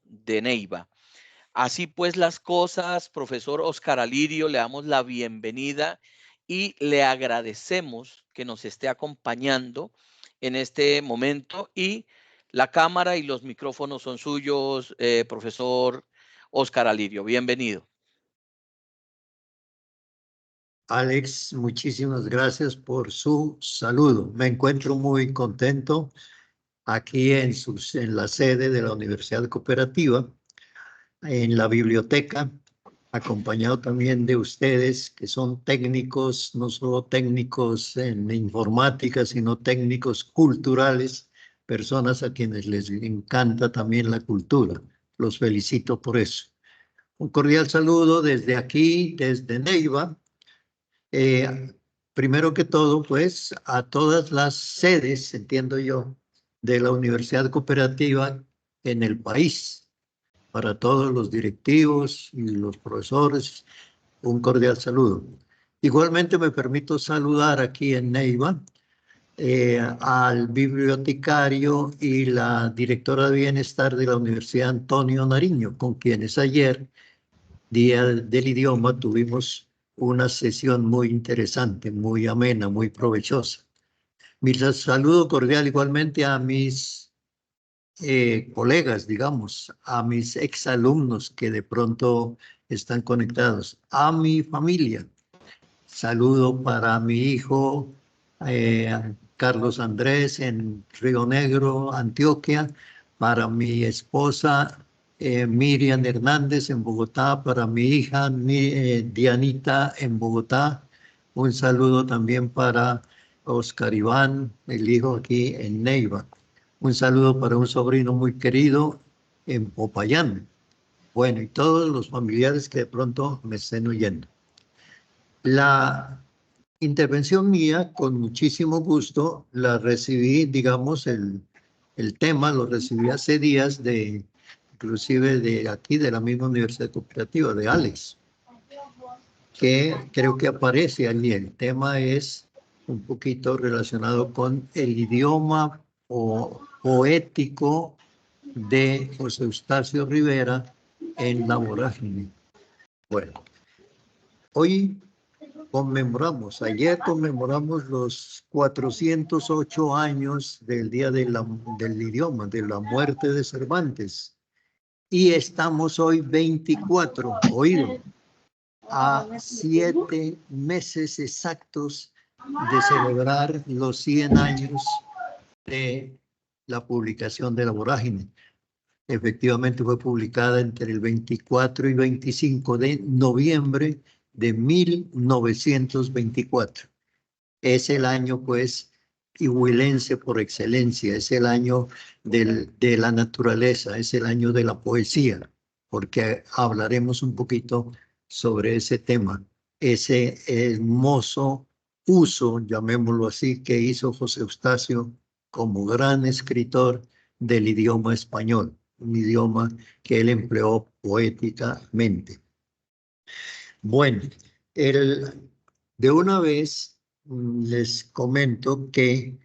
de Neiva. Así pues las cosas, profesor Óscar Alirio, le damos la bienvenida y le agradecemos que nos esté acompañando en este momento, y la cámara y los micrófonos son suyos, profesor Óscar Alirio. Bienvenido. Alex, muchísimas gracias por su saludo. Me encuentro muy contento aquí en la sede de la Universidad Cooperativa, en la biblioteca, acompañado también de ustedes, que son técnicos, no solo técnicos en informática, sino técnicos culturales, personas a quienes les encanta también la cultura. Los felicito por eso. Un cordial saludo desde aquí, desde Neiva. Primero que todo, pues, a todas las sedes, entiendo yo, de la Universidad Cooperativa en el país. Para todos los directivos y los profesores, un cordial saludo. Igualmente me permito saludar aquí en Neiva al bibliotecario y la directora de bienestar de la Universidad Antonio Nariño, con quienes ayer, Día del Idioma, tuvimos una sesión muy interesante, muy amena, muy provechosa. Mi saludo cordial igualmente a mis colegas, digamos, a mis exalumnos que de pronto están conectados, a mi familia. Saludo para mi hijo Carlos Andrés en Río Negro, Antioquia, para mi esposa Miriam Hernández en Bogotá, para mi hija Dianita en Bogotá. Un saludo también para Oscar Iván, el hijo aquí en Neiva. Un saludo para un sobrino muy querido en Popayán. Bueno, y todos los familiares que de pronto me estén oyendo. La intervención mía, con muchísimo gusto, la recibí, digamos, el tema lo recibí hace días inclusive de aquí, de la misma Universidad Cooperativa, de Alex, que creo que aparece allí. El tema es un poquito relacionado con el idioma poético de José Eustacio Rivera en La Vorágine. Bueno, hoy ayer conmemoramos los 408 años del Día del Idioma, de la muerte de Cervantes. Y estamos hoy 24, oído, a 7 meses exactos de celebrar los 100 años de la publicación de La Vorágine. Efectivamente fue publicada entre el 24 y 25 de noviembre de 1924. Es el año, pues, ihuilense por excelencia, es el año de la naturaleza, es el año de la poesía, porque hablaremos un poquito sobre ese tema, ese hermoso uso, llamémoslo así, que hizo José Eustacio como gran escritor del idioma español, un idioma que él empleó poéticamente. Bueno, de una vez les comento que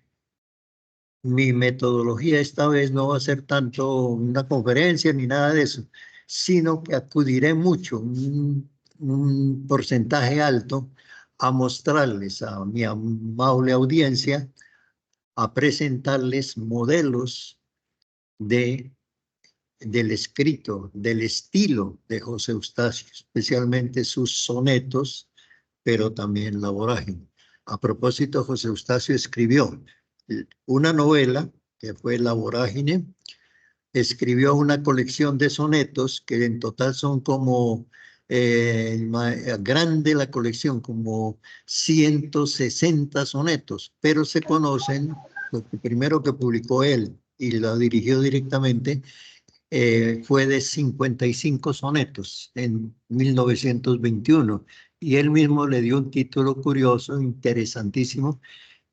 mi metodología esta vez no va a ser tanto una conferencia ni nada de eso, sino que acudiré mucho, un porcentaje alto, a mostrarles a mi amable audiencia, a presentarles modelos del escrito, del estilo de José Eustacio, especialmente sus sonetos, pero también La Vorágine. A propósito, José Eustacio escribió una novela que fue La Vorágine, escribió una colección de sonetos que en total son como, grande la colección, como 160 sonetos, pero se conocen, lo primero que publicó él y lo dirigió directamente, fue de 55 sonetos en 1921, y él mismo le dio un título curioso, interesantísimo,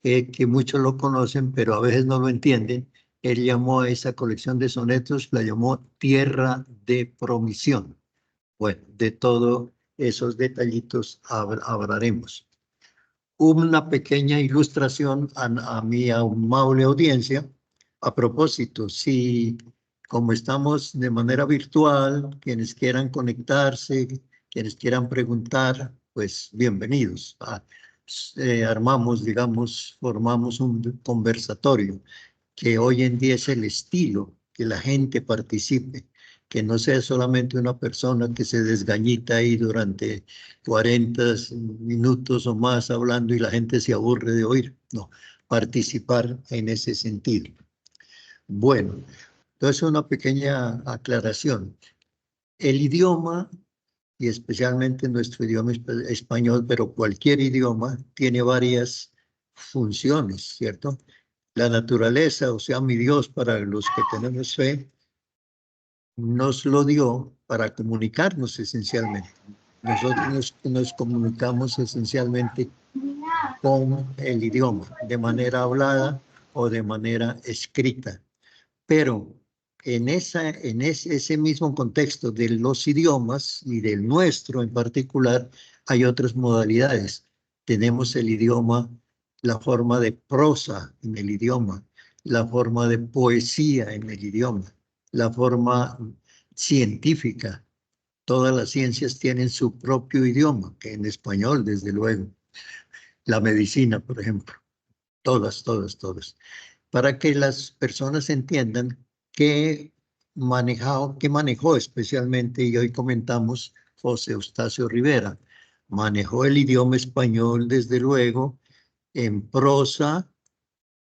que muchos lo conocen, pero a veces no lo entienden. Él llamó a esa colección de sonetos, la llamó Tierra de Promisión. Bueno, de todos esos detallitos hablaremos. Una pequeña ilustración a mi amable audiencia. A propósito, si como estamos de manera virtual, quienes quieran conectarse, quienes quieran preguntar, pues bienvenidos. Armamos, digamos, formamos un conversatorio que hoy en día es el estilo, que la gente participe, que no sea solamente una persona que se desgañita ahí durante 40 minutos o más hablando y la gente se aburre de oír. No, participar en ese sentido. Bueno, entonces una pequeña aclaración. El idioma, y especialmente nuestro idioma español, pero cualquier idioma, tiene varias funciones, ¿cierto? La naturaleza, o sea, mi Dios, para los que tenemos fe, nos lo dio para comunicarnos esencialmente. Nosotros nos comunicamos esencialmente con el idioma, de manera hablada o de manera escrita. Pero en ese mismo contexto de los idiomas y del nuestro en particular, hay otras modalidades. Tenemos el idioma, la forma de prosa en el idioma, la forma de poesía en el idioma, la forma científica. Todas las ciencias tienen su propio idioma, que en español, desde luego. La medicina, por ejemplo. Todas, todas, todas. Para que las personas entiendan qué manejó especialmente, y hoy comentamos, José Eustacio Rivera. Manejó el idioma español, desde luego, en prosa,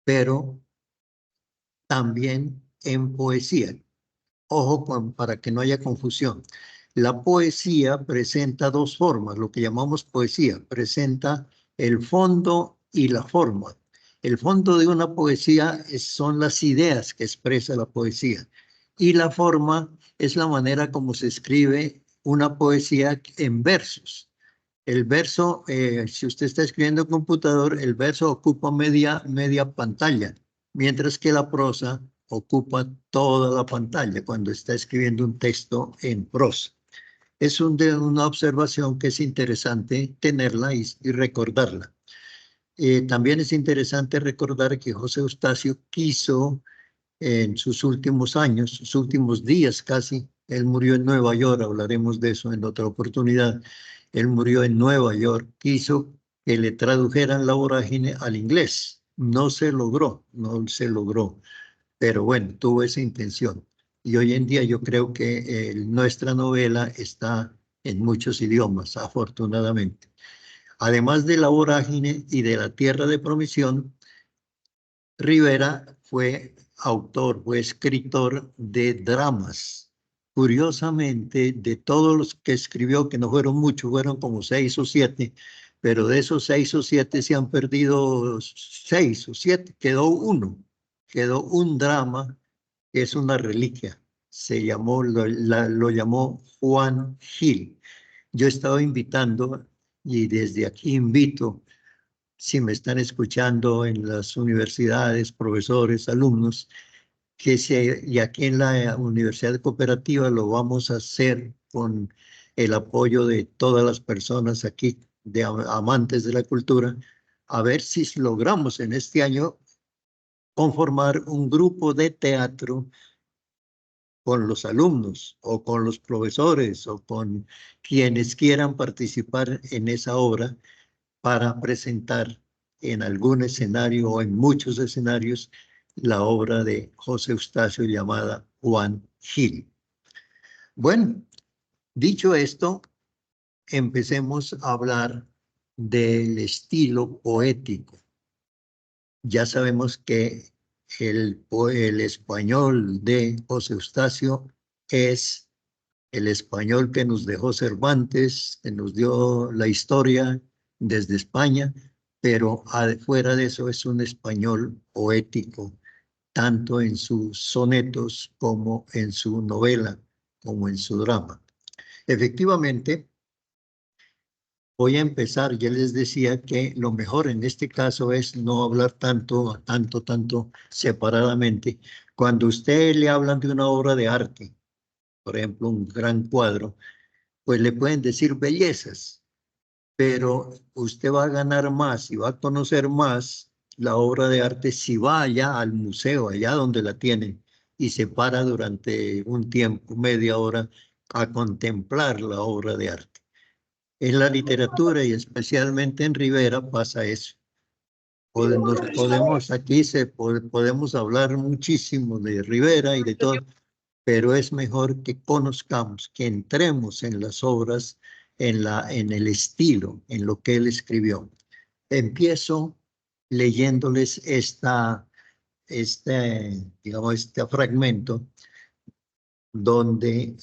pero también en poesía. Ojo para que no haya confusión. La poesía presenta dos formas, lo que llamamos poesía. Presenta el fondo y la forma. El fondo de una poesía son las ideas que expresa la poesía. Y la forma es la manera como se escribe una poesía en versos. El verso, si usted está escribiendo en computador, el verso ocupa media pantalla, mientras que la prosa ocupa toda la pantalla cuando está escribiendo un texto en prosa. Es una observación que es interesante tenerla y recordarla. También es interesante recordar que José Eustacio quiso en sus últimos años, sus últimos días casi. Él murió en Nueva York, hablaremos de eso en otra oportunidad. Él murió en Nueva York, quiso que le tradujeran la vorágine al inglés. No se logró, no se logró, pero bueno, tuvo esa intención. Y hoy en día yo creo que nuestra novela está en muchos idiomas, afortunadamente. Además de la vorágine y de la tierra de promisión, Rivera fue autor, fue escritor de dramas. Curiosamente, de todos los que escribió, que no fueron muchos, fueron como 6 o 7, pero de esos 6 o 7 se han perdido 6 o 7, quedó un drama que es una reliquia. Lo llamó Juan Gil. Yo estaba invitando, y desde aquí invito, si me están escuchando en las universidades, profesores, alumnos, y aquí en la Universidad Cooperativa lo vamos a hacer con el apoyo de todas las personas aquí, de amantes de la cultura, a ver si logramos en este año conformar un grupo de teatro con los alumnos o con los profesores o con quienes quieran participar en esa obra para presentar en algún escenario o en muchos escenarios la obra de José Eustacio llamada Juan Gil. Bueno, dicho esto, empecemos a hablar del estilo poético. Ya sabemos que el español de José Eustacio es el español que nos dejó Cervantes, que nos dio la historia desde España, pero fuera de eso es un español poético, tanto en sus sonetos como en su novela, como en su drama. Efectivamente, voy a empezar, ya les decía que lo mejor en este caso es no hablar tanto separadamente. Cuando usted le hablan de una obra de arte, por ejemplo, un gran cuadro, pues le pueden decir bellezas, pero usted va a ganar más y va a conocer más la obra de arte si va allá al museo, allá donde la tienen, y se para durante un tiempo, media hora, a contemplar la obra de arte. En la literatura y especialmente en Rivera pasa eso. Podemos hablar muchísimo de Rivera y de todo, pero es mejor que conozcamos, que entremos en las obras, en el estilo, en lo que él escribió. Empiezo leyéndoles este fragmento donde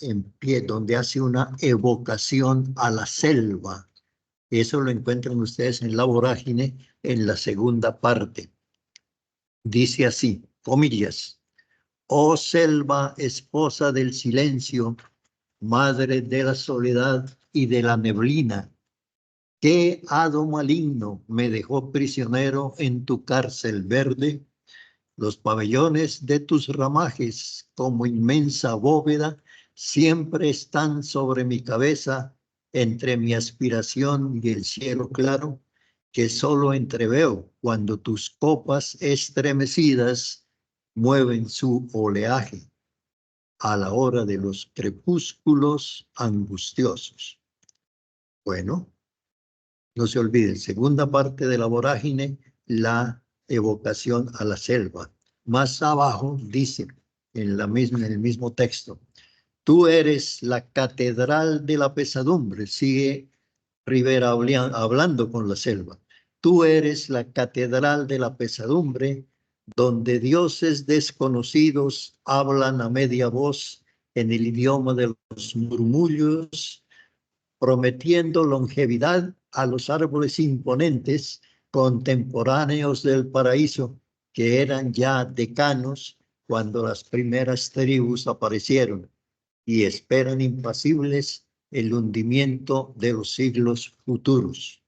hace una evocación a la selva. Eso lo encuentran ustedes en La Vorágine, en la segunda parte. Dice así, comillas: oh selva, esposa del silencio, madre de la soledad y de la neblina, qué hado maligno me dejó prisionero en tu cárcel verde. Los pabellones de tus ramajes, como inmensa bóveda, siempre están sobre mi cabeza, entre mi aspiración y el cielo claro, que solo entreveo cuando tus copas estremecidas mueven su oleaje a la hora de los crepúsculos angustiosos. Bueno, no se olviden, segunda parte de La Vorágine, la evocación a la selva. Más abajo dice, en el mismo texto: tú eres la catedral de la pesadumbre. Sigue Rivera hablando con la selva. Tú eres la catedral de la pesadumbre, donde dioses desconocidos hablan a media voz en el idioma de los murmullos, prometiendo longevidad a los árboles imponentes contemporáneos del paraíso, que eran ya decanos cuando las primeras tribus aparecieron, y esperan impasibles el hundimiento de los siglos futuros.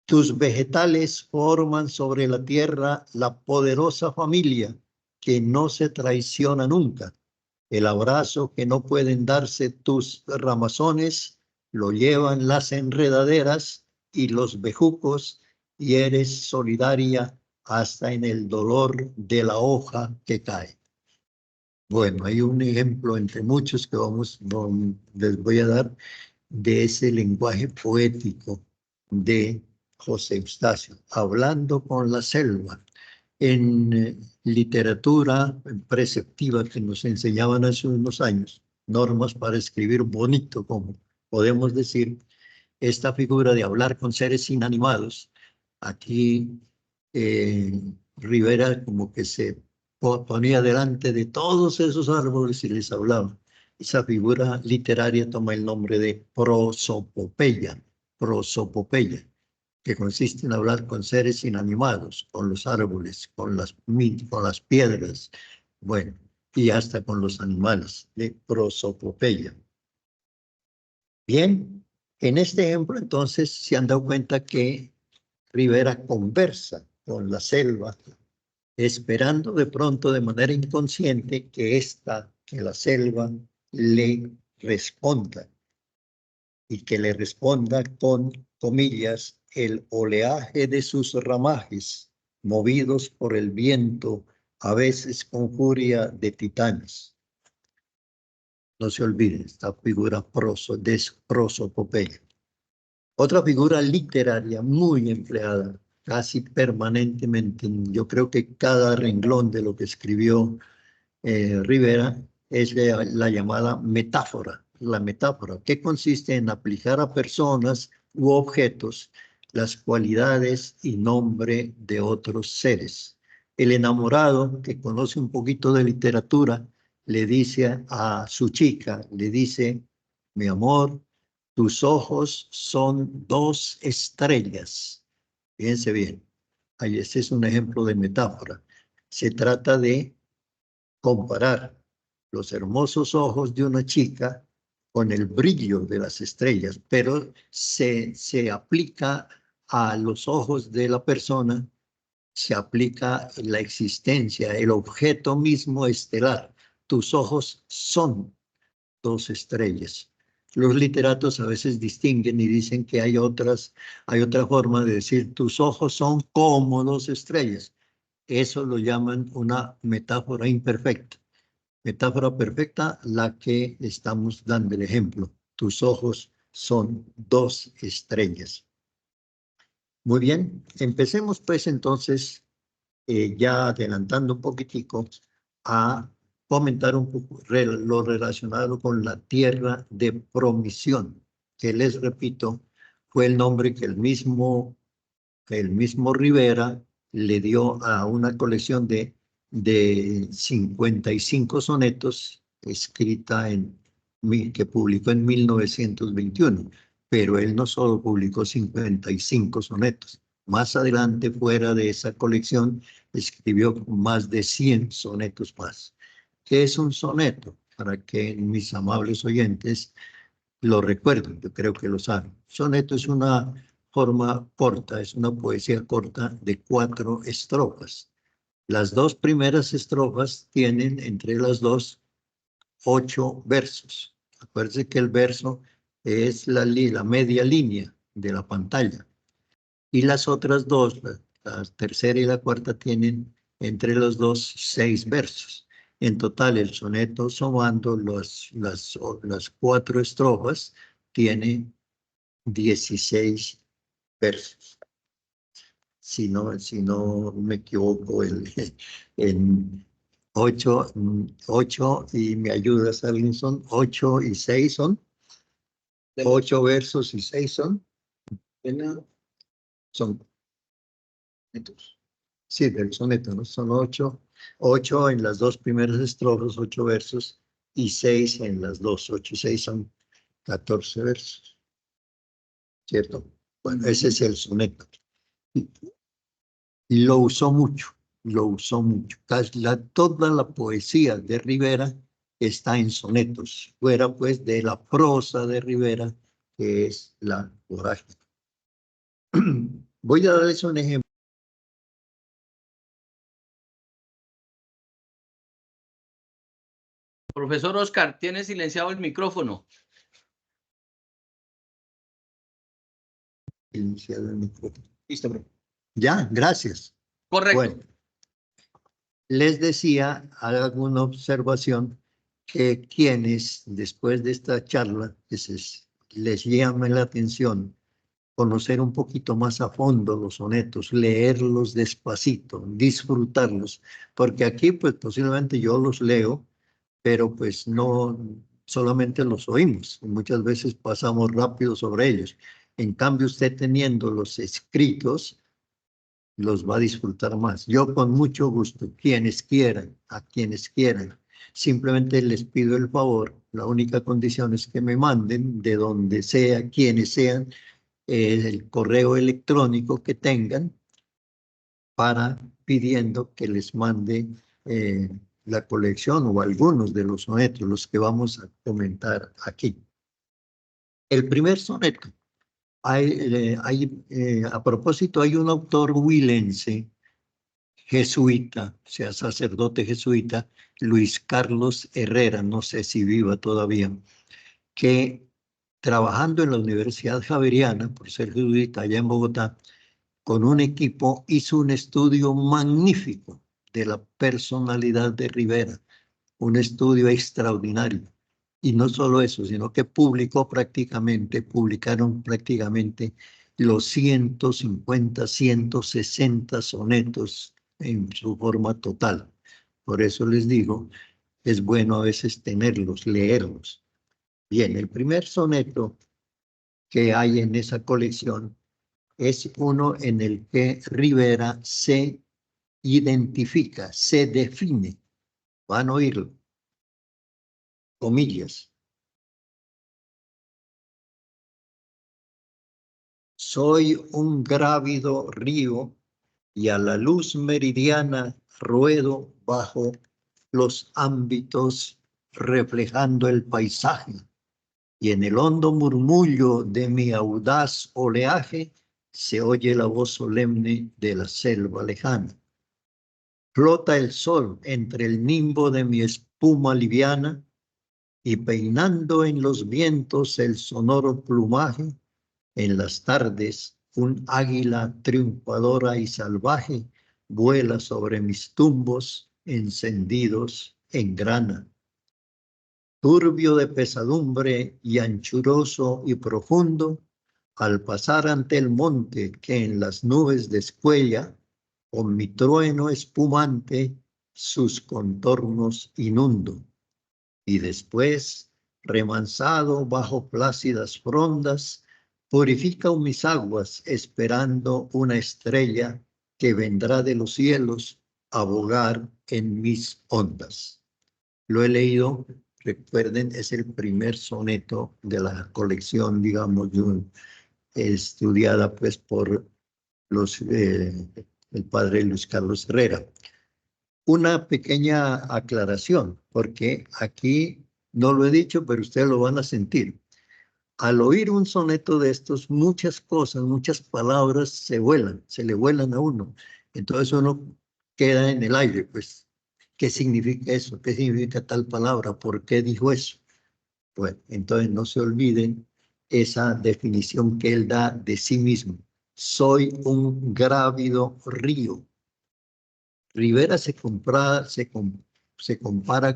Tus vegetales forman sobre la tierra la poderosa familia que no se traiciona nunca. El abrazo que no pueden darse tus ramazones lo llevan las enredaderas y los bejucos, y eres solidaria hasta en el dolor de la hoja que cae. Bueno, hay un ejemplo entre muchos que les voy a dar de ese lenguaje poético de José Eustacio, hablando con la selva. En literatura preceptiva que nos enseñaban hace unos años, normas para escribir bonito, como podemos decir, esta figura de hablar con seres inanimados, aquí Rivera como que se ponía delante de todos esos árboles y les hablaba. Esa figura literaria toma el nombre de prosopopeya, que consiste en hablar con seres inanimados, con los árboles, con las piedras, bueno, y hasta con los animales, de prosopopeya. Bien, en este ejemplo entonces se han dado cuenta que Rivera conversa con la selva, esperando de pronto de manera inconsciente que la selva le responda, y que le responda con, comillas, el oleaje de sus ramajes, movidos por el viento, a veces con furia de titanes. No se olviden, esta figura de prosopopeya. Otra figura literaria muy empleada, casi permanentemente, yo creo que cada renglón de lo que escribió Rivera, es la llamada metáfora. La metáfora, que consiste en aplicar a personas u objetos las cualidades y nombre de otros seres. El enamorado, que conoce un poquito de literatura, le dice a su chica, le dice: mi amor, tus ojos son dos estrellas. Fíjense bien, ahí este es un ejemplo de metáfora. Se trata de comparar los hermosos ojos de una chica con el brillo de las estrellas, pero se aplica a los ojos de la persona, se aplica la existencia, el objeto mismo estelar. Tus ojos son dos estrellas. Los literatos a veces distinguen y dicen que hay otra forma de decir: tus ojos son como dos estrellas. Eso lo llaman una metáfora imperfecta. Metáfora perfecta, la que estamos dando el ejemplo. Tus ojos son dos estrellas. Muy bien, empecemos pues entonces, ya adelantando un poquitico, a comentar un poco lo relacionado con la tierra de promisión, que les repito, fue el nombre que el mismo Rivera le dio a una colección de 55 sonetos escrita que publicó en 1921. Pero él no solo publicó 55 sonetos. Más adelante, fuera de esa colección, escribió más de 100 sonetos más. ¿Qué es un soneto? Para que mis amables oyentes lo recuerden, yo creo que lo saben. Soneto es una forma corta, es una poesía corta de 4 estrofas. Las 2 primeras estrofas tienen entre las dos 8 versos. Acuérdense que el verso es la media línea de la pantalla. Y las otras dos, la tercera y la cuarta, tienen entre los dos 6 versos. En total, el soneto, sumando las 4 estrofas, tiene 16 versos. Si no me equivoco, en 8 y me ayudas, Arlinson, 8 y 6 son, 8 versos y 6 son, son, sí, del soneto, ¿no? Son 8 en las 2 primeras estrofas, 8 versos, y 6 en las 2, 8 y 6 son 14 versos, ¿cierto? Bueno, ese es el soneto. Y lo usó mucho, lo usó mucho. Toda la poesía de Rivera está en sonetos, fuera pues de la prosa de Rivera, que es la vorágine. Voy a darles un ejemplo. Profesor Oscar, tiene silenciado el micrófono. Silenciado el micrófono. Listo, bro. Ya, gracias. Correcto. Bueno, les decía, alguna observación, que quienes después de esta charla les llame la atención conocer un poquito más a fondo los sonetos, leerlos despacito, disfrutarlos, porque aquí pues posiblemente yo los leo, pero pues no solamente los oímos, muchas veces pasamos rápido sobre ellos. En cambio, usted teniendo los escritos, los va a disfrutar más. Yo con mucho gusto, a quienes quieran, simplemente les pido el favor, la única condición es que me manden de donde sea, quienes sean, el correo electrónico que tengan para pidiendo que les mande la colección o algunos de los sonetos, los que vamos a comentar aquí. El primer soneto, a propósito, hay un autor huilense, jesuita, o sea, sacerdote jesuita, Luis Carlos Herrera, no sé si viva todavía, que trabajando en la Universidad Javeriana, por ser jesuita allá en Bogotá, con un equipo hizo un estudio magnífico de la personalidad de Rivera, un estudio extraordinario. Y no solo eso, sino que publicaron prácticamente los 150, 160 sonetos en su forma total. Por eso les digo, es bueno a veces tenerlos, leerlos. Bien, el primer soneto que hay en esa colección es uno en el que Rivera se identifica, se define. Van a oírlo. Comillas. Soy un grávido río y a la luz meridiana ruedo bajo los ámbitos reflejando el paisaje, y en el hondo murmullo de mi audaz oleaje se oye la voz solemne de la selva lejana. Flota el sol entre el nimbo de mi espuma liviana y peinando en los vientos el sonoro plumaje, en las tardes un águila triunfadora y salvaje vuela sobre mis tumbos encendidos engrana. Turbio de pesadumbre y anchuroso y profundo, al pasar ante el monte que en las nubes descuella, con mi trueno espumante sus contornos inundo. Y después, remansado bajo plácidas frondas, purifica mis aguas esperando una estrella que vendrá de los cielos a bogar en mis ondas. Lo he leído, recuerden, es el primer soneto de la colección, digamos, estudiada pues por el padre Luis Carlos Herrera. Una pequeña aclaración, porque aquí no lo he dicho, pero ustedes lo van a sentir. Al oír un soneto de estos, muchas cosas, muchas palabras se le vuelan a uno. Entonces uno queda en el aire, pues, ¿qué significa eso? ¿Qué significa tal palabra? ¿Por qué dijo eso? Bueno, entonces no se olviden esa definición que él da de sí mismo. Soy un grávido río. Rivera se compara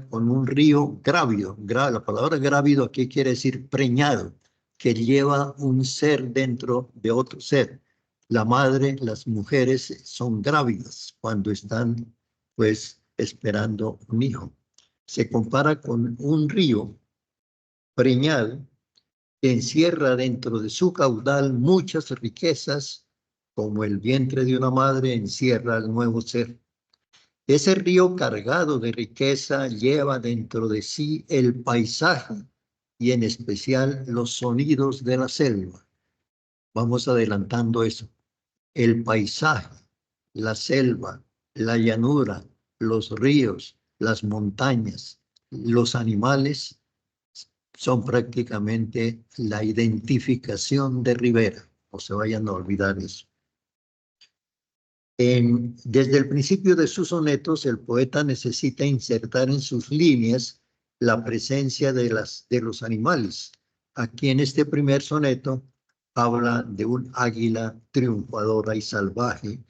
con un río grávido. La palabra grávido aquí quiere decir preñado, que lleva un ser dentro de otro ser. La madre, las mujeres son grávidas cuando están, pues, esperando un hijo. Se compara con un río preñado que encierra dentro de su caudal muchas riquezas, como el vientre de una madre encierra al nuevo ser. Ese río cargado de riqueza lleva dentro de sí el paisaje y en especial los sonidos de la selva. Vamos adelantando eso. El paisaje, la selva, la llanura, los ríos, las montañas, los animales son prácticamente la identificación de Rivera. No se vayan a olvidar eso. Desde el principio de sus sonetos, el poeta necesita insertar en sus líneas la presencia de los animales. Aquí en este primer soneto habla de un águila triunfadora y salvaje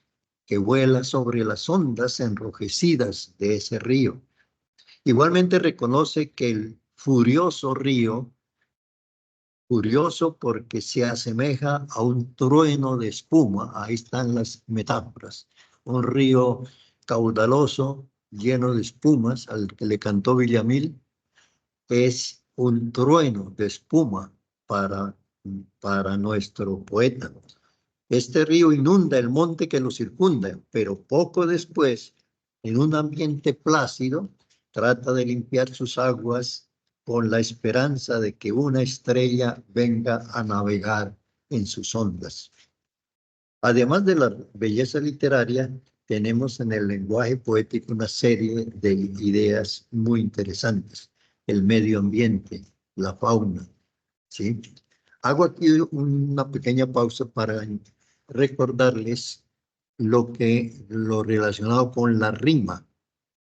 que vuela sobre las ondas enrojecidas de ese río. Igualmente reconoce que el furioso río, furioso porque se asemeja a un trueno de espuma, ahí están las metáforas, un río caudaloso, lleno de espumas, al que le cantó Villamil, es un trueno de espuma para nuestro poeta. Este río inunda el monte que lo circunda, pero poco después, en un ambiente plácido, trata de limpiar sus aguas con la esperanza de que una estrella venga a navegar en sus ondas. Además de la belleza literaria, tenemos en el lenguaje poético una serie de ideas muy interesantes. El medio ambiente, la fauna, ¿sí? Hago aquí una pequeña pausa para recordarles lo relacionado con la rima.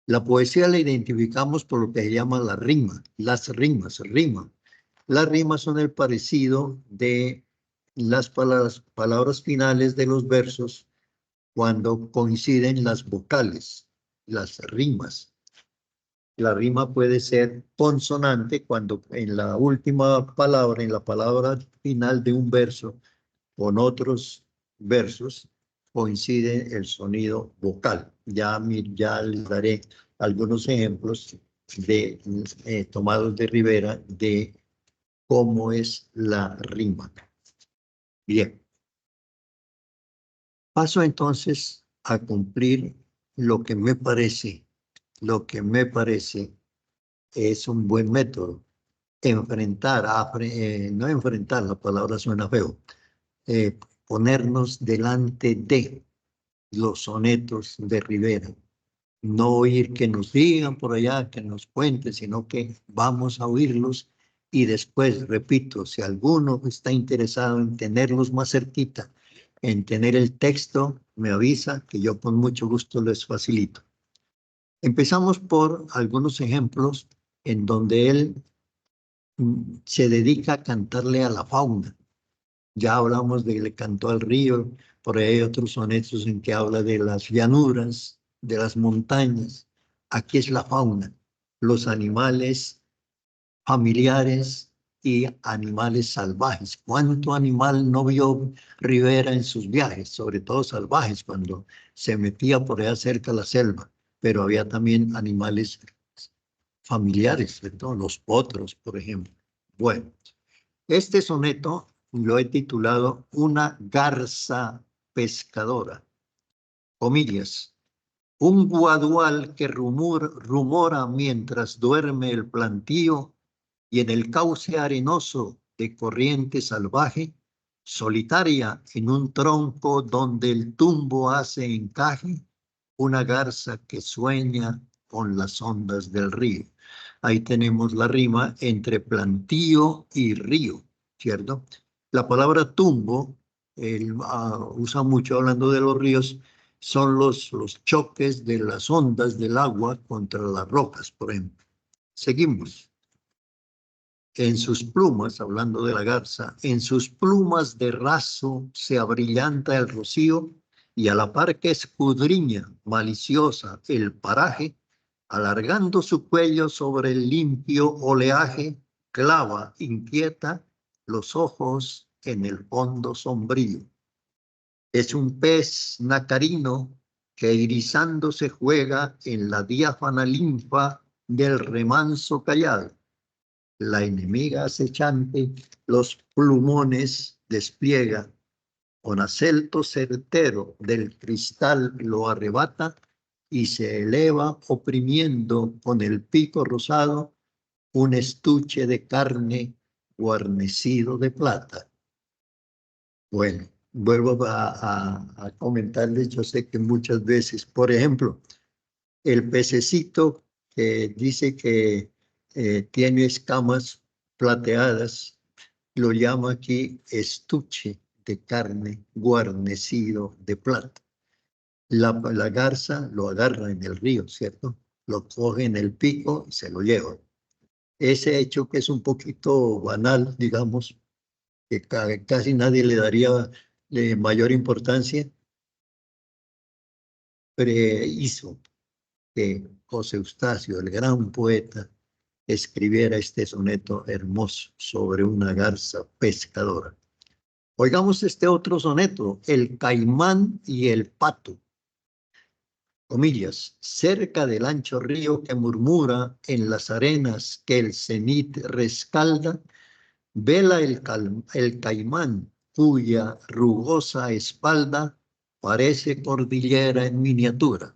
La poesía la identificamos por lo que se llama la rima, las rimas, rima. Las rimas son el parecido de las palabras finales de los versos cuando coinciden las vocales, las rimas. La rima puede ser consonante cuando en la última palabra, en la palabra final de un verso, con otros versos, coincide el sonido vocal. Ya les daré algunos ejemplos tomados de Rivera de cómo es la rima. Bien. Paso entonces a cumplir lo que me parece es un buen método. No enfrentar, la palabra suena feo, ponernos delante de los sonetos de Rivera. No oír que nos digan por allá, que nos cuenten, sino que vamos a oírlos y después, repito, si alguno está interesado en tenerlos más cerquita, en tener el texto, me avisa que yo con mucho gusto les facilito. Empezamos por algunos ejemplos en donde él se dedica a cantarle a la fauna. Ya hablamos de Le cantó al río, por ahí hay otros sonetos en que habla de las llanuras, de las montañas. Aquí es la fauna. los animales familiares y animales salvajes. ¿Cuánto animal no vio Rivera en sus viajes? Sobre todo salvajes, cuando se metía por allá cerca de la selva. Pero había también animales familiares, ¿cierto? Los potros, por ejemplo. Bueno, este soneto lo he titulado Una garza pescadora. Comillas. Un guadual que rumora mientras duerme el plantío y en el cauce arenoso de corriente salvaje, solitaria en un tronco donde el tumbo hace encaje, una garza que sueña con las ondas del río. Ahí tenemos la rima entre plantío y río, ¿cierto? La palabra tumbo, él usa mucho hablando de los ríos, son los choques de las ondas del agua contra las rocas, por ejemplo. Seguimos. En sus plumas, hablando de la garza, en sus plumas de raso se abrillanta el rocío y a la par que escudriña maliciosa el paraje, alargando su cuello sobre el limpio oleaje, clava inquieta los ojos en el fondo sombrío. Es un pez nacarino que irisándose juega en la diáfana linfa del remanso callado. La enemiga acechante los plumones despliega, con acento certero del cristal lo arrebata y se eleva oprimiendo con el pico rosado un estuche de carne guarnecido de plata. Bueno, vuelvo a comentarles, yo sé que muchas veces, por ejemplo, el pececito que dice que tiene escamas plateadas, lo llama aquí estuche de carne guarnecido de plata. La garza lo agarra en el río, ¿cierto? Lo coge en el pico y se lo lleva. Ese hecho que es un poquito banal, digamos, que casi nadie le daría mayor importancia, hizo que José Eustacio, el gran poeta, escribiera este soneto hermoso sobre una garza pescadora. Oigamos este otro soneto, El caimán y el pato. Comillas, cerca del ancho río que murmura en las arenas que el cenit rescalda, vela el caimán cuya rugosa espalda parece cordillera en miniatura.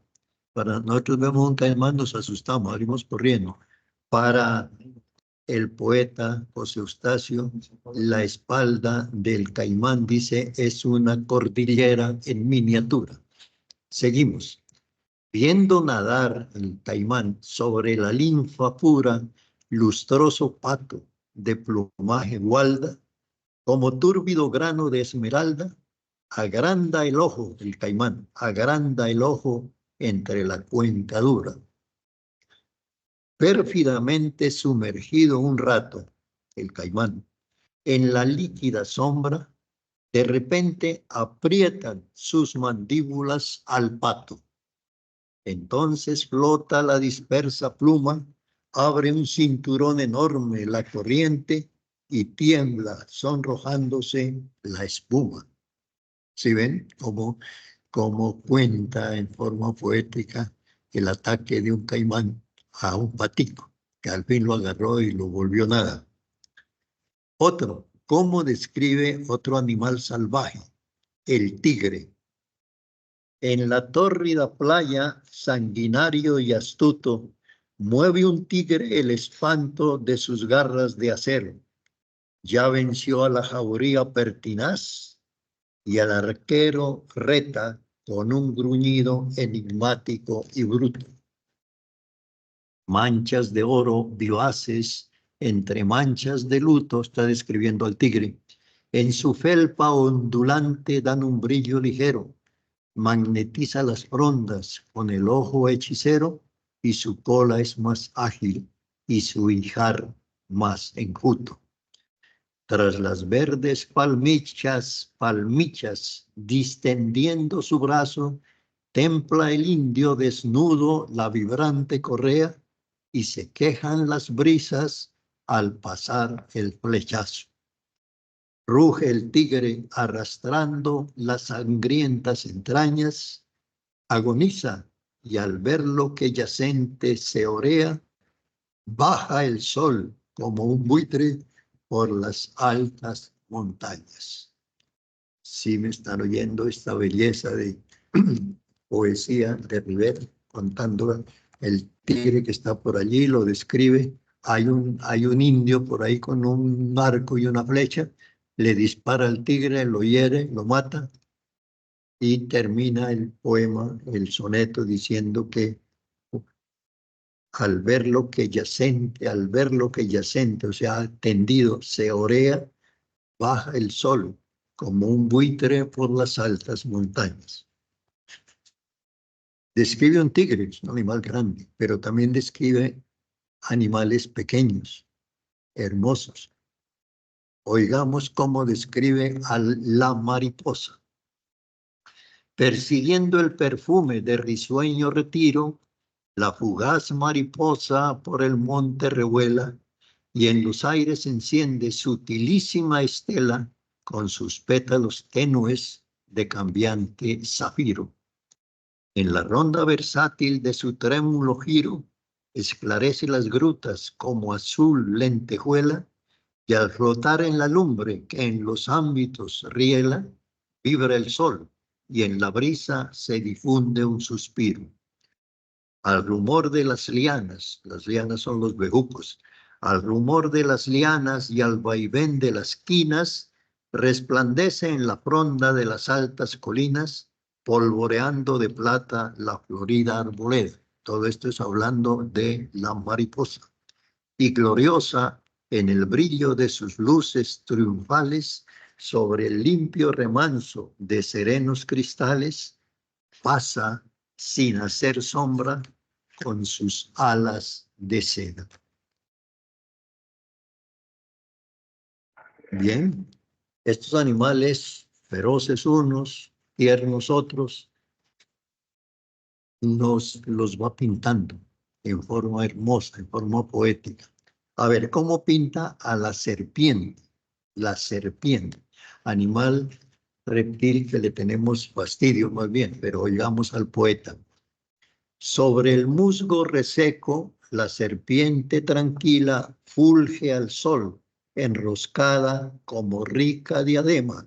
Para nosotros vemos un caimán, nos asustamos, salimos corriendo. Para el poeta José Eustacio, la espalda del caimán, dice, es una cordillera en miniatura. Seguimos. Viendo nadar el caimán sobre la linfa pura, lustroso pato de plumaje gualda, como túrbido grano de esmeralda, agranda el ojo el caimán, agranda el ojo entre la cuenca dura. Pérfidamente sumergido un rato, el caimán, en la líquida sombra, de repente aprietan sus mandíbulas al pato. Entonces flota la dispersa pluma, abre un cinturón enorme la corriente y tiembla sonrojándose la espuma. ¿Sí ven cómo cuenta en forma poética el ataque de un caimán a un patico, que al fin lo agarró y lo volvió nada? Otro, ¿cómo describe otro animal salvaje? El tigre. En la tórrida playa, sanguinario y astuto, mueve un tigre el espanto de sus garras de acero. Ya venció a la jauría pertinaz y al arquero reta con un gruñido enigmático y bruto. Manchas de oro vivaces entre manchas de luto, está describiendo al tigre. En su felpa ondulante dan un brillo ligero, magnetiza las frondas con el ojo hechicero y su cola es más ágil y su ijar más enjuto. Tras las verdes palmichas, distendiendo su brazo, templa el indio desnudo la vibrante correa y se quejan las brisas al pasar el flechazo. Ruge el tigre arrastrando las sangrientas entrañas, agoniza y al ver lo que yacente se orea, baja el sol como un buitre por las altas montañas. Sí me están oyendo esta belleza de poesía de Rivera, contando el tigre que está por allí, lo describe. Hay un indio por ahí con un arco y una flecha, le dispara al tigre, lo hiere, lo mata y termina el poema, el soneto, diciendo que al ver lo que yacente, o sea, tendido, se orea, baja el sol como un buitre por las altas montañas. Describe un tigre, es un animal grande, pero también describe animales pequeños, hermosos. Oigamos cómo describe a la mariposa. Persiguiendo el perfume de risueño retiro, la fugaz mariposa por el monte revuela y en los aires enciende sutilísima estela con sus pétalos tenues de cambiante zafiro. En la ronda versátil de su trémulo giro, esclarece las grutas como azul lentejuela, y al flotar en la lumbre que en los ámbitos riela, vibra el sol, y en la brisa se difunde un suspiro. Al rumor de las lianas son los bejucos, al rumor de las lianas y al vaivén de las quinas, resplandece en la fronda de las altas colinas, polvoreando de plata la florida arboleda. Todo esto es hablando de la mariposa. Y gloriosa en el brillo de sus luces triunfales, sobre el limpio remanso de serenos cristales, pasa sin hacer sombra con sus alas de seda. Bien, estos animales, feroces unos, tiernos otros, nos los va pintando en forma hermosa, en forma poética. A ver, ¿cómo pinta a la serpiente? La serpiente, animal reptil que le tenemos fastidio más bien, pero oigamos al poeta. Sobre el musgo reseco, la serpiente tranquila fulge al sol, enroscada como rica diadema,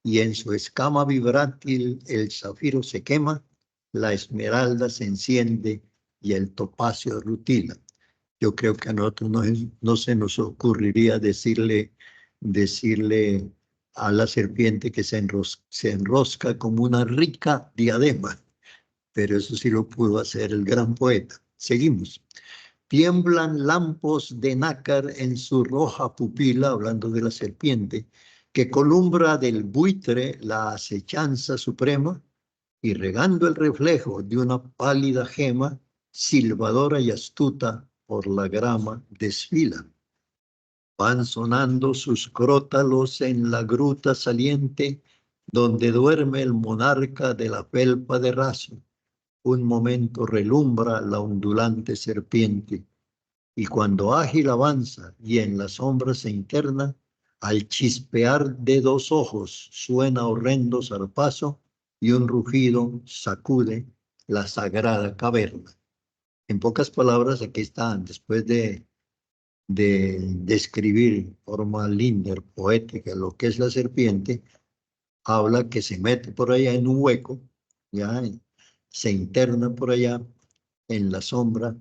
y en su escama vibrátil el zafiro se quema, la esmeralda se enciende y el topacio rutila. Yo creo que a nosotros no se nos ocurriría decirle a la serpiente que se enrosca como una rica diadema, pero eso sí lo pudo hacer el gran poeta. Seguimos. Tiemblan lampos de nácar en su roja pupila, hablando de la serpiente, que columbra del buitre la acechanza suprema, y regando el reflejo de una pálida gema, silbadora y astuta por la grama desfila. Van sonando sus crótalos en la gruta saliente, donde duerme el monarca de la felpa de raso. Un momento relumbra la ondulante serpiente, y cuando ágil avanza y en la sombra se interna, al chispear de dos ojos suena horrendo zarpazo y un rugido sacude la sagrada caverna. En pocas palabras, aquí están, después de describir forma linda, poética, lo que es la serpiente, habla que se mete por allá en un hueco, ya se interna por allá en la sombra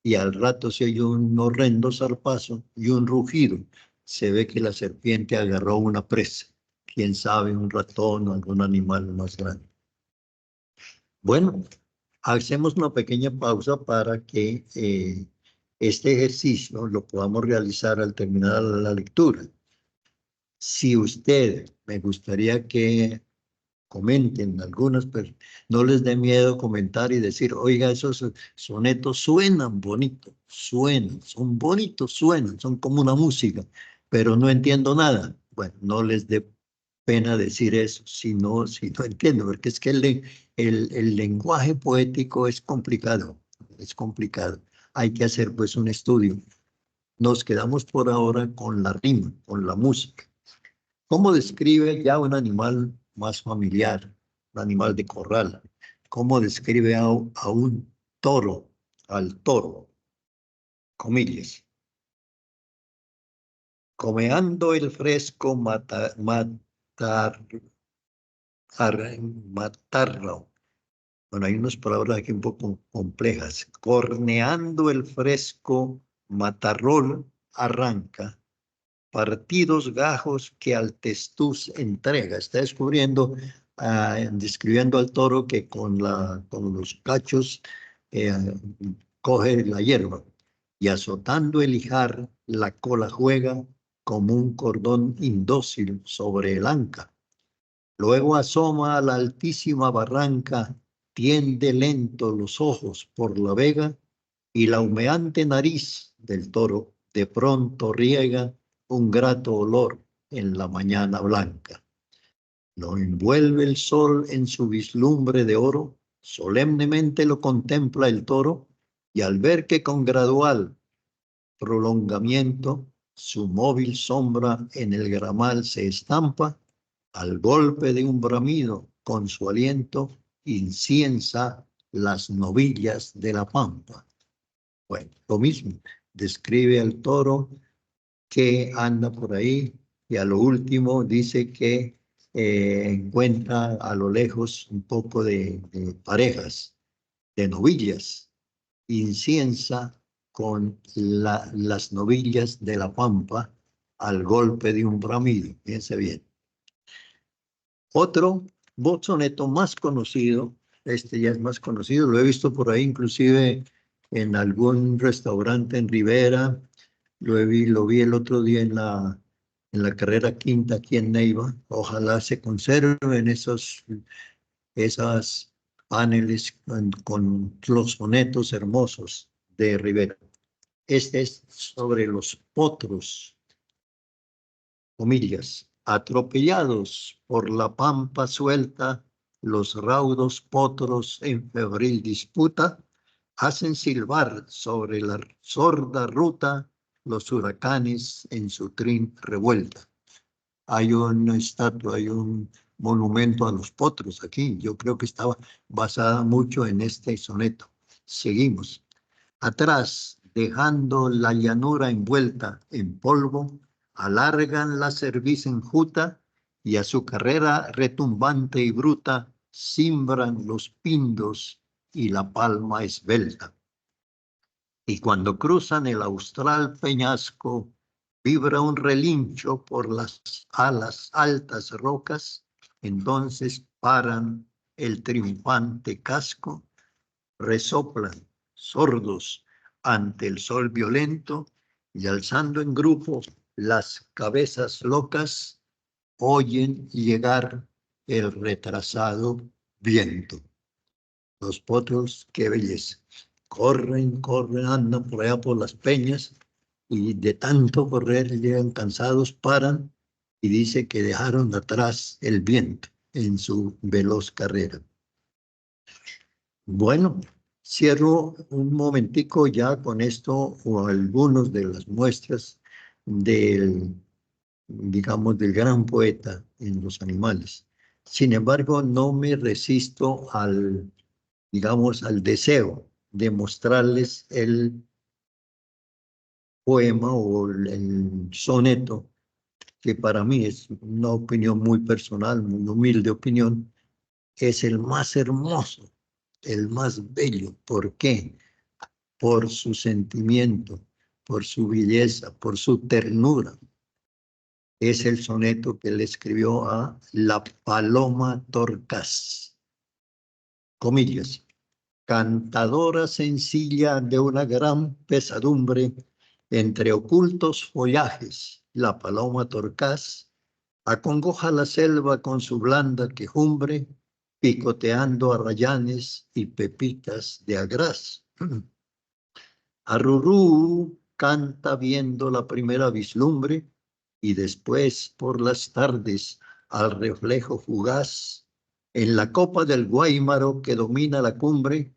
y al rato se oye un horrendo zarpazo y un rugido. Se ve que la serpiente agarró una presa, quién sabe, un ratón o algún animal más grande. Bueno, hacemos una pequeña pausa para que este ejercicio lo podamos realizar al terminar la lectura. Si usted, me gustaría que comenten algunas, pero no les dé miedo comentar y decir, oiga, esos sonetos suenan bonitos, son bonitos, son como una música, pero no entiendo nada. Bueno, no les dé pena decir eso, si no entiendo, porque es que el lenguaje poético es complicado, es complicado. hay que hacer pues un estudio. Nos quedamos por ahora con la rima, con la música. ¿Cómo describe ya un animal más familiar, un animal de corral? ¿Cómo describe a un toro, al toro? Comillas. Comeando el fresco matarro. Bueno, hay unas palabras aquí un poco complejas. Corneando el fresco matarrol arranca. Partidos gajos que al testuz entrega. Está descubriendo, describiendo al toro que con los cachos eh, coge la hierba y azotando el ijar, la cola juega como un cordón indócil sobre el anca. Luego asoma a la altísima barranca, tiende lento los ojos por la vega y la humeante nariz del toro de pronto riega un grato olor en la mañana blanca. Lo envuelve el sol en su vislumbre de oro, solemnemente lo contempla el toro y al ver que con gradual prolongamiento su móvil sombra en el gramal se estampa, al golpe de un bramido con su aliento inciensa las novillas de la pampa. Bueno, lo mismo, describe al toro que anda por ahí y a lo último dice que encuentra a lo lejos un poco de parejas, de novillas, inciensa con las novillas de la pampa al golpe de un bramido. Fíjense bien. Otro soneto más conocido, este ya es más conocido, lo he visto por ahí inclusive en algún restaurante en Rivera, lo vi el otro día en la carrera quinta aquí en Neiva. Ojalá se conserven esas paneles con los sonetos hermosos de Rivera. Este es sobre los potros, comillas, atropellados por la pampa suelta, los raudos potros en febril disputa, hacen silbar sobre la sorda ruta los huracanes en su trin revuelta. Hay una estatua, hay un monumento a los potros aquí. Yo creo que estaba basada mucho en este soneto. Seguimos. Atrás, dejando la llanura envuelta en polvo, alargan la cerviz enjuta y a su carrera retumbante y bruta cimbran los pindos y la palma esbelta. Y cuando cruzan el austral peñasco, vibra un relincho por las alas altas rocas, entonces paran el triunfante casco, resoplan sordos ante el sol violento y alzando en grupo las cabezas locas, oyen llegar el retrasado viento. Los potros, qué belleza. Corren, corren, andan por allá por las peñas y de tanto correr llegan cansados, paran y dice que dejaron atrás el viento en su veloz carrera. Bueno, cierro un momentico ya con esto o algunos de las muestras del, digamos, del gran poeta en los animales. Sin embargo, no me resisto al, digamos, al deseo de mostrarles el poema o el soneto, que para mí es una opinión muy personal, muy humilde opinión, es el más hermoso, el más bello. ¿Por qué? Por su sentimiento, por su belleza, por su ternura. Es el soneto que le escribió a la Paloma Torcas. Comillas. Cantadora sencilla de una gran pesadumbre, entre ocultos follajes, la paloma torcaz acongoja la selva con su blanda quejumbre, picoteando arrayanes y pepitas de agraz. Arrurú canta viendo la primera vislumbre y después por las tardes al reflejo fugaz en la copa del Guáimaro que domina la cumbre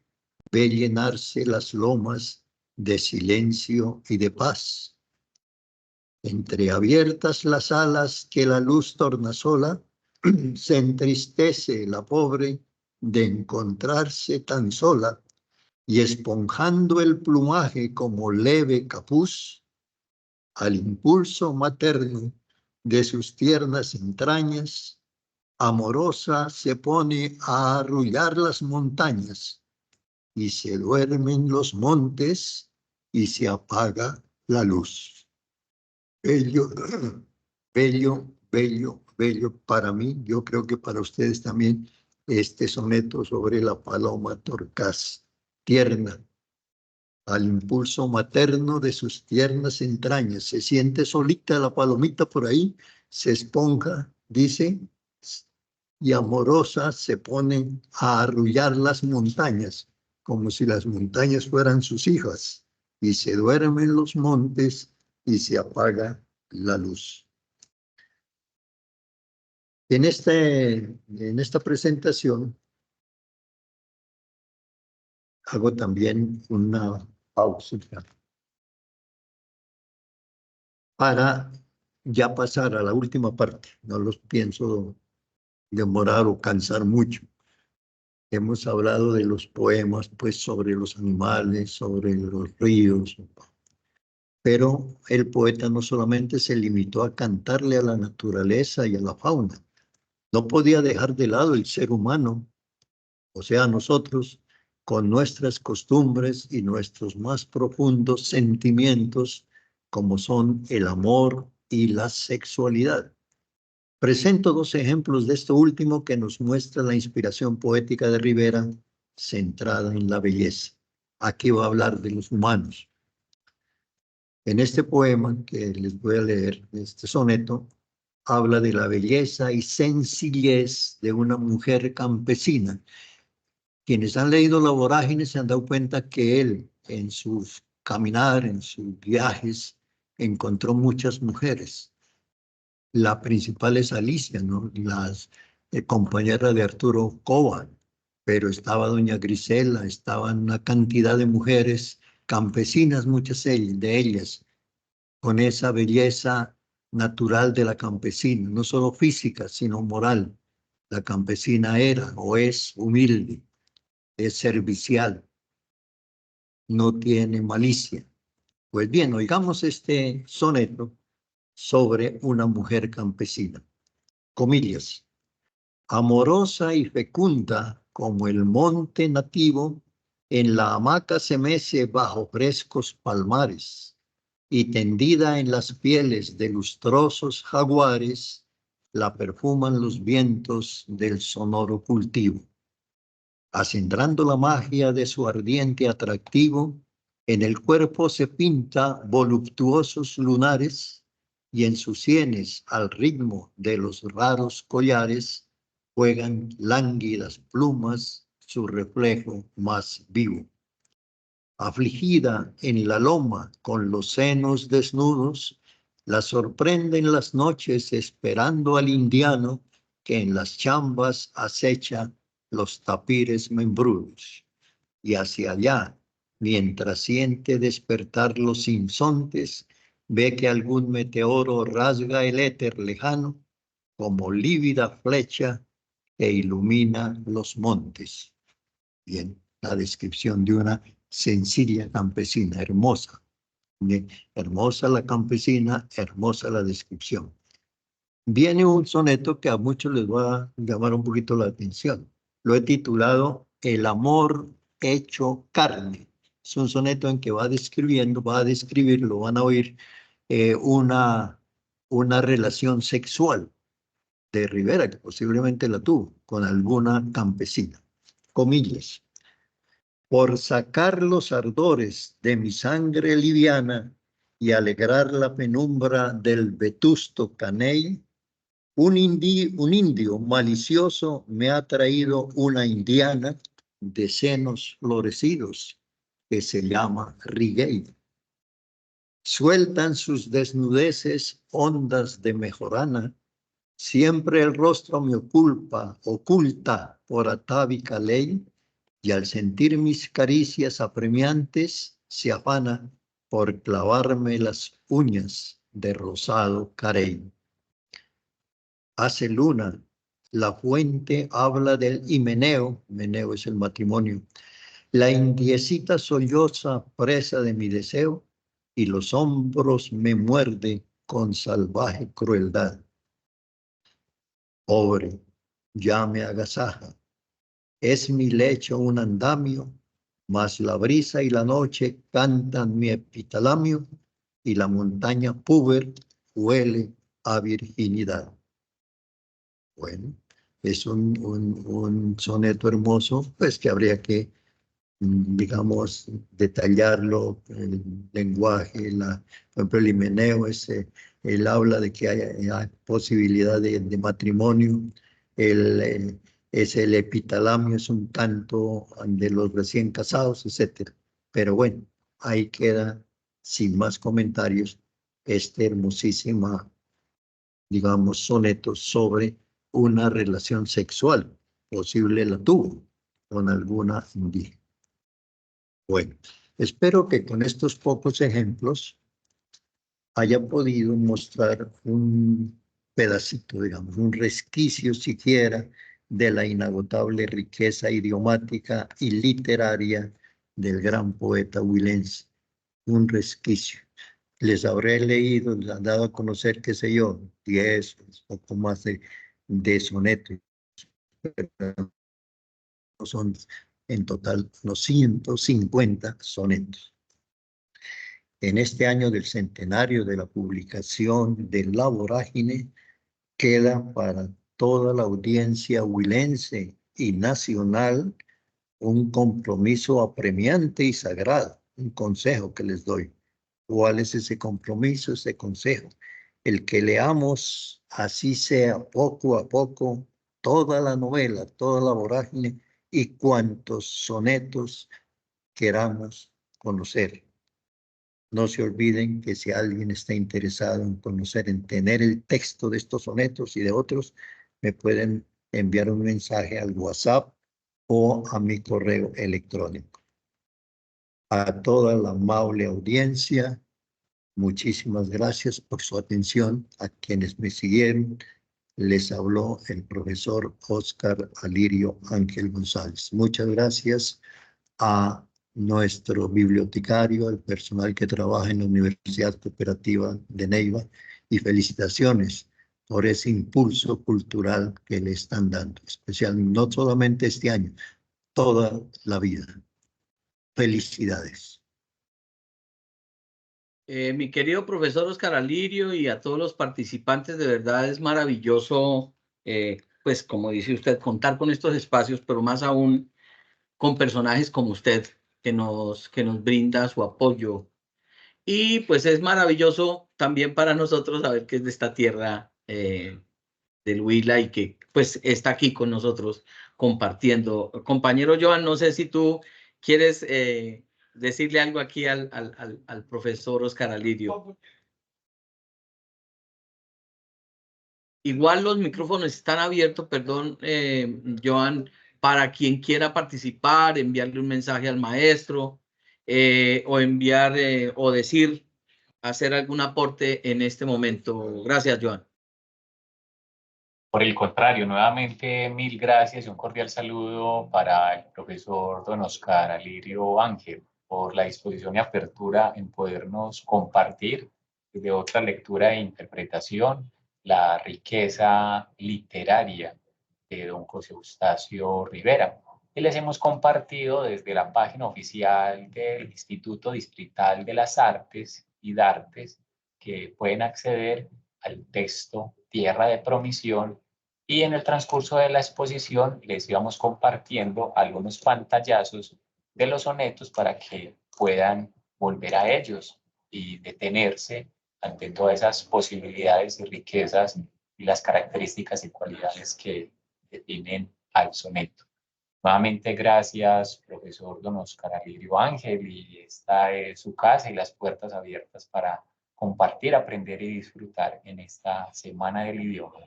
ve llenarse las lomas de silencio y de paz. Entreabiertas las alas que la luz tornasola, se entristece la pobre de encontrarse tan sola, y esponjando el plumaje como leve capuz, al impulso materno de sus tiernas entrañas, amorosa se pone a arrullar las montañas, y se duermen los montes y se apaga la luz. Bello, bello, bello, bello para mí. Yo creo que para ustedes también este soneto sobre la paloma torcaz, tierna, al impulso materno de sus tiernas entrañas. Se siente solita la palomita por ahí, se esponja, dice, y amorosa se pone a arrullar las montañas, como si las montañas fueran sus hijas, y se duermen los montes y se apaga la luz. En esta presentación hago también una pausa para ya pasar a la última parte. No los pienso demorar o cansar mucho. Hemos hablado de los poemas, pues, sobre los animales, sobre los ríos, pero el poeta no solamente se limitó a cantarle a la naturaleza y a la fauna, no podía dejar de lado el ser humano, o sea, nosotros, con nuestras costumbres y nuestros más profundos sentimientos, como son el amor y la sexualidad. Presento dos ejemplos de esto último que nos muestra la inspiración poética de Rivera centrada en la belleza. Aquí va a hablar de los humanos. En este poema que les voy a leer, este soneto, habla de la belleza y sencillez de una mujer campesina. Quienes han leído La Vorágine se han dado cuenta que él, en sus caminar, en sus viajes, encontró muchas mujeres. La principal es Alicia, ¿no? Las compañera de Arturo Cova, pero estaba doña Grisela, estaban una cantidad de mujeres campesinas, muchas de ellas, con esa belleza natural de la campesina, no solo física, sino moral. La campesina era o es humilde, es servicial, no tiene malicia. Pues bien, oigamos este soneto sobre una mujer campesina. Comillas. Amorosa y fecunda como el monte nativo, en la hamaca se mece bajo frescos palmares, y tendida en las pieles de lustrosos jaguares, la perfuman los vientos del sonoro cultivo. Acendrando la magia de su ardiente atractivo, en el cuerpo se pinta voluptuosos lunares, y en sus sienes, al ritmo de los raros collares, juegan lánguidas plumas su reflejo más vivo. Afligida en la loma con los senos desnudos, la sorprenden las noches esperando al indiano que en las chambas acecha los tapires membrudos. Y hacia allá, mientras siente despertar los sinsontes, ve que algún meteoro rasga el éter lejano como lívida flecha que ilumina los montes. Bien, la descripción de una sencilla campesina, hermosa. Hermosa la campesina, hermosa la descripción. Viene un soneto que a muchos les va a llamar un poquito la atención. Lo he titulado El amor hecho carne. Es un soneto en que va a describir, lo van a oír, una relación sexual de Rivera, que posiblemente la tuvo, con alguna campesina. Comillas. Por sacar los ardores de mi sangre liviana y alegrar la penumbra del vetusto caney, un indio malicioso me ha traído una indiana de senos florecidos que se llama Riguey. Sueltan sus desnudeces ondas de mejorana, siempre el rostro me oculta por atávica ley, y al sentir mis caricias apremiantes, se afana por clavarme las uñas de rosado carey. Hace luna, la fuente habla del himeneo, meneo es el matrimonio, la indiecita solloza presa de mi deseo, y los hombros me muerde con salvaje crueldad. Pobre, ya me agasaja, es mi lecho un andamio, mas la brisa y la noche cantan mi epitalamio, y la montaña púber huele a virginidad. Bueno, es un soneto hermoso, pues que habría que, digamos, detallarlo, el lenguaje, por ejemplo, el himeneo, él habla de que hay posibilidad de matrimonio, es el epitalamio, es un canto de los recién casados, etcétera. Pero bueno, ahí queda, sin más comentarios, este hermosísima, digamos, soneto sobre una relación sexual, posible la tuvo con alguna indígena. Bueno, espero que con estos pocos ejemplos haya podido mostrar un pedacito, digamos, un resquicio siquiera de la inagotable riqueza idiomática y literaria del gran poeta huilense. Un resquicio. Les habré leído, les han dado a conocer, qué sé yo, 10, un poco más de sonetos, pero son en total unos 150 sonetos. En este año del centenario de la publicación de La Vorágine, queda para toda la audiencia huilense y nacional un compromiso apremiante y sagrado, un consejo que les doy. ¿Cuál es ese compromiso, ese consejo? El que leamos, así sea poco a poco, toda la novela, toda la vorágine y cuantos sonetos queramos conocer. No se olviden que si alguien está interesado en conocer, en tener el texto de estos sonetos y de otros, me pueden enviar un mensaje al WhatsApp o a mi correo electrónico. A toda la amable audiencia, muchísimas gracias por su atención. A quienes me siguieron, les habló el profesor Óscar Alirio Ángel González. Muchas gracias a nuestro bibliotecario, al personal que trabaja en la Universidad Cooperativa de Neiva, y felicitaciones por ese impulso cultural que le están dando, especialmente no solamente este año, toda la vida. Felicidades. Mi querido profesor Oscar Alirio y a todos los participantes, de verdad es maravilloso, pues como dice usted, contar con estos espacios, pero más aún con personajes como usted, que nos brinda su apoyo. Y pues es maravilloso también para nosotros saber que es de esta tierra del Huila y que pues está aquí con nosotros compartiendo. Compañero Joan, no sé si tú quieres decirle algo aquí al profesor Oscar Alirio. Igual los micrófonos están abiertos, perdón, Joan, para quien quiera participar, enviarle un mensaje al maestro o enviar o decir, hacer algún aporte en este momento. Gracias, Joan. Por el contrario, nuevamente mil gracias y un cordial saludo para el profesor don Oscar Alirio Ángel por la disposición y apertura en podernos compartir desde otra lectura e interpretación la riqueza literaria de don José Eustacio Rivera. Y les hemos compartido desde la página oficial del Instituto Distrital de las Artes y Dartes, que pueden acceder al texto Tierra de Promisión, y en el transcurso de la exposición les íbamos compartiendo algunos pantallazos de los sonetos para que puedan volver a ellos y detenerse ante todas esas posibilidades y riquezas y las características y cualidades que definen al soneto. Nuevamente, gracias, profesor don Oscar Alirio Ángel, y esta es su casa y las puertas abiertas para compartir, aprender y disfrutar en esta Semana del Idioma.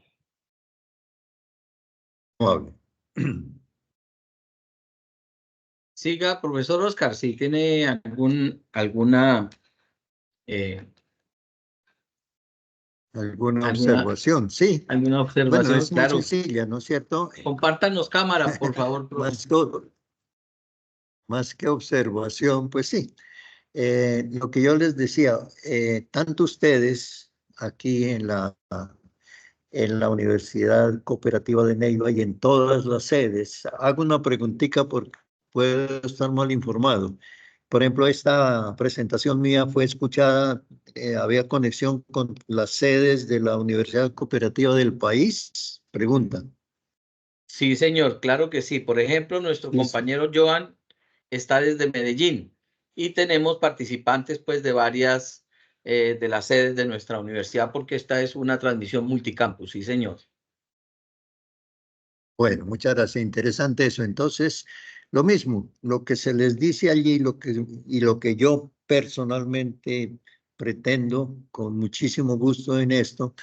Amable. Siga, profesor Oscar, si tiene alguna, ¿Alguna alguna, observación? Sí. alguna Bueno, observación, es muy claro. sencilla, ¿no es cierto? Compártanos cámara, por favor, profe. Más que observación, pues sí. Lo que yo les decía, tanto ustedes aquí en la Universidad Cooperativa de Neiva y en todas las sedes, hago una preguntita porque puedo estar mal informado. Por ejemplo, esta presentación mía fue escuchada, había conexión con las sedes de la Universidad Cooperativa del país. Pregunta. Sí, señor, claro que sí. Por ejemplo, nuestro Listo. compañero Joan está desde Medellín y tenemos participantes pues de varias de las sedes de nuestra universidad porque esta es una transmisión multicampus, sí, señor. Bueno, muchas gracias. Interesante eso. Entonces, lo mismo, lo que se les dice allí y lo que yo personalmente pretendo con muchísimo gusto en esto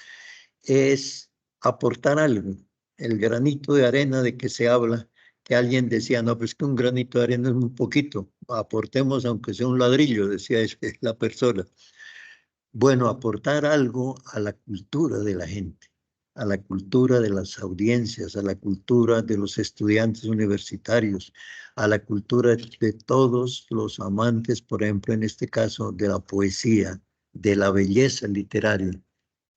es aportar algo, el granito de arena de que se habla, que alguien decía, no, pues que un granito de arena es muy poquito, aportemos aunque sea un ladrillo, decía la persona. Bueno, aportar algo a la cultura de la gente, a la cultura de las audiencias, a la cultura de los estudiantes universitarios, a la cultura de todos los amantes, por ejemplo, en este caso, de la poesía, de la belleza literaria.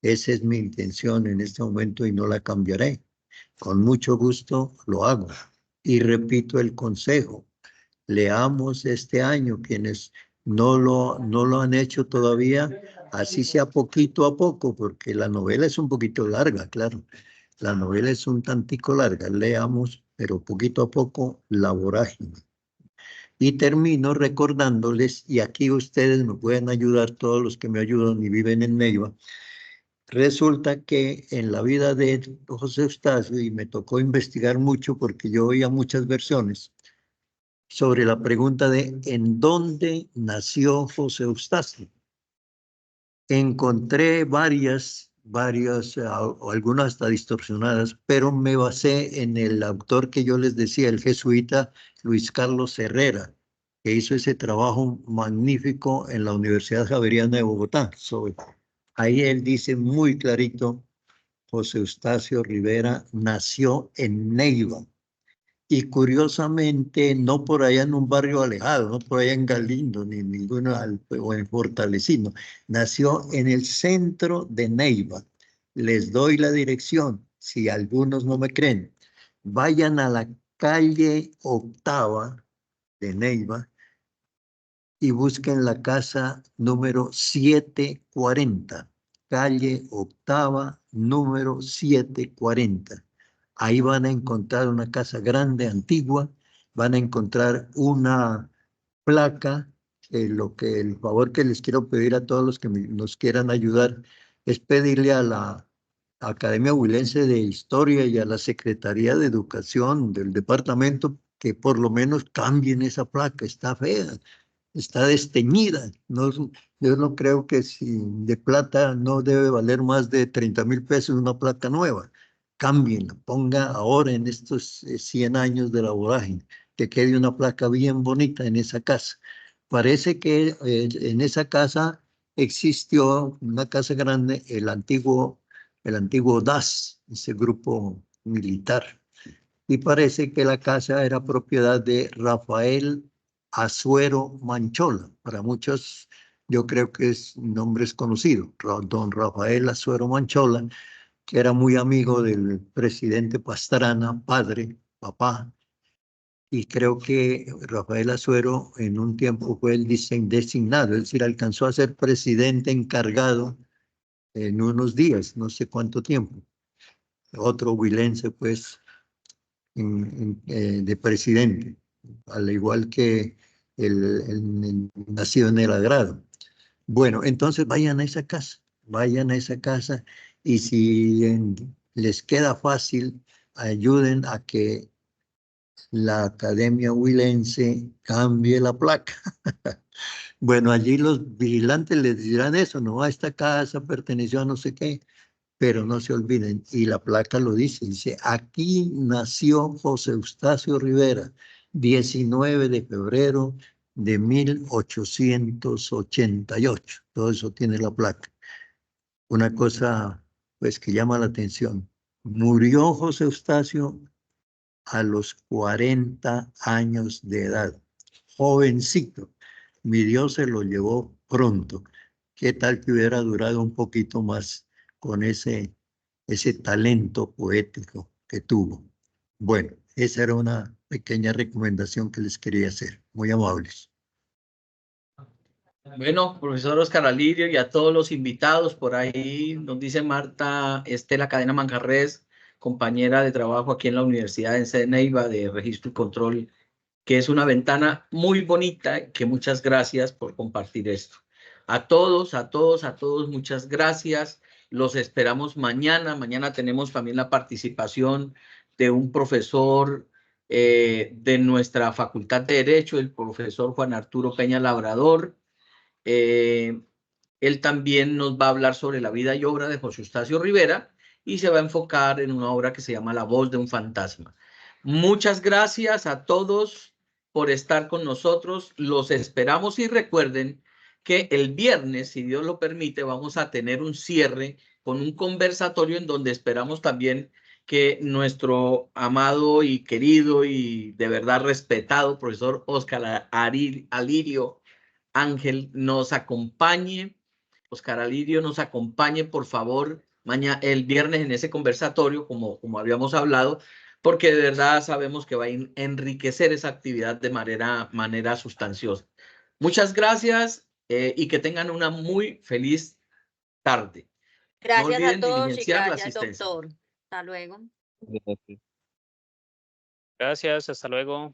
Esa es mi intención en este momento y no la cambiaré. Con mucho gusto lo hago. Y repito el consejo, leamos este año quienes no lo han hecho todavía, así sea poquito a poco, porque la novela es un poquito larga, claro. La novela es un tantico larga, leamos, pero poquito a poco, La Vorágine. Y termino recordándoles, y aquí ustedes me pueden ayudar, todos los que me ayudan y viven en Neiva, resulta que en la vida de José Eustacio, y me tocó investigar mucho porque yo oía muchas versiones, sobre la pregunta de ¿en dónde nació José Eustacio? Encontré varias, o algunas hasta distorsionadas, pero me basé en el autor que yo les decía, el jesuita Luis Carlos Herrera, que hizo ese trabajo magnífico en la Universidad Javeriana de Bogotá. Ahí él dice muy clarito, José Eustacio Rivera nació en Neiva. Y curiosamente, no por allá en un barrio alejado, no por allá en Galindo, ni en ninguno, o en Fortalecino. Nació en el centro de Neiva. Les doy la dirección, si algunos no me creen. Vayan a la calle octava de Neiva y busquen la casa número 740, calle octava, número 740. Ahí van a encontrar una casa grande, antigua, van a encontrar una placa. El favor que les quiero pedir a todos los que nos quieran ayudar es pedirle a la Academia Huilense de Historia y a la Secretaría de Educación del departamento que por lo menos cambien esa placa, está fea, está desteñida. No, yo no creo que si de plata no debe valer más de 30.000 pesos una placa nueva. Cámbienla, ponga ahora en estos 100 años de la vorágine, que quede una placa bien bonita en esa casa. Parece que en esa casa existió una casa grande, el antiguo DAS, ese grupo militar. Y parece que la casa era propiedad de Rafael Azuero Manchola. Para muchos, yo creo que un nombre es conocido, don Rafael Azuero Manchola, que era muy amigo del presidente Pastrana, padre, papá, y creo que Rafael Azuero en un tiempo fue el designado, es decir, alcanzó a ser presidente encargado en unos días, no sé cuánto tiempo. Otro huilense, pues, de presidente, al igual que el nacido en el agrado. Bueno, entonces vayan a esa casa y si les queda fácil, ayuden a que la Academia Huilense cambie la placa. Bueno, allí los vigilantes les dirán eso, no, a esta casa perteneció a no sé qué, pero no se olviden, y la placa lo dice, dice, aquí nació José Eustacio Rivera, 19 de febrero de 1888. Todo eso tiene la placa. Una cosa, pues, que llama la atención. Murió José Eustacio a los 40 años de edad. Jovencito. Mi Dios se lo llevó pronto. ¿Qué tal que hubiera durado un poquito más con ese talento poético que tuvo? Bueno, esa era una pequeña recomendación que les quería hacer. Muy amables. Bueno, profesor Oscar Alirio y a todos los invitados por ahí, nos dice Marta Estela Cadena Manjarres, compañera de trabajo aquí en la Universidad de Neiva de Registro y Control, que es una ventana muy bonita, que muchas gracias por compartir esto. A todos, muchas gracias. Los esperamos mañana. Mañana tenemos también la participación de un profesor de nuestra Facultad de Derecho, el profesor Juan Arturo Peña Labrador. Él también nos va a hablar sobre la vida y obra de José Eustacio Rivera y se va a enfocar en una obra que se llama La voz de un fantasma. Muchas gracias a todos por estar con nosotros. Los esperamos y recuerden que el viernes, si Dios lo permite, vamos a tener un cierre con un conversatorio en donde esperamos también que nuestro amado y querido y de verdad respetado profesor Oscar Alirio Ángel nos acompañe, Oscar Alirio nos acompañe, por favor, mañana, el viernes en ese conversatorio, como habíamos hablado, porque de verdad sabemos que va a enriquecer esa actividad de manera sustanciosa. Muchas gracias y que tengan una muy feliz tarde. Gracias No olviden a todos y diligenciar la gracias, asistencia. doctor. Hasta luego. Gracias, hasta luego.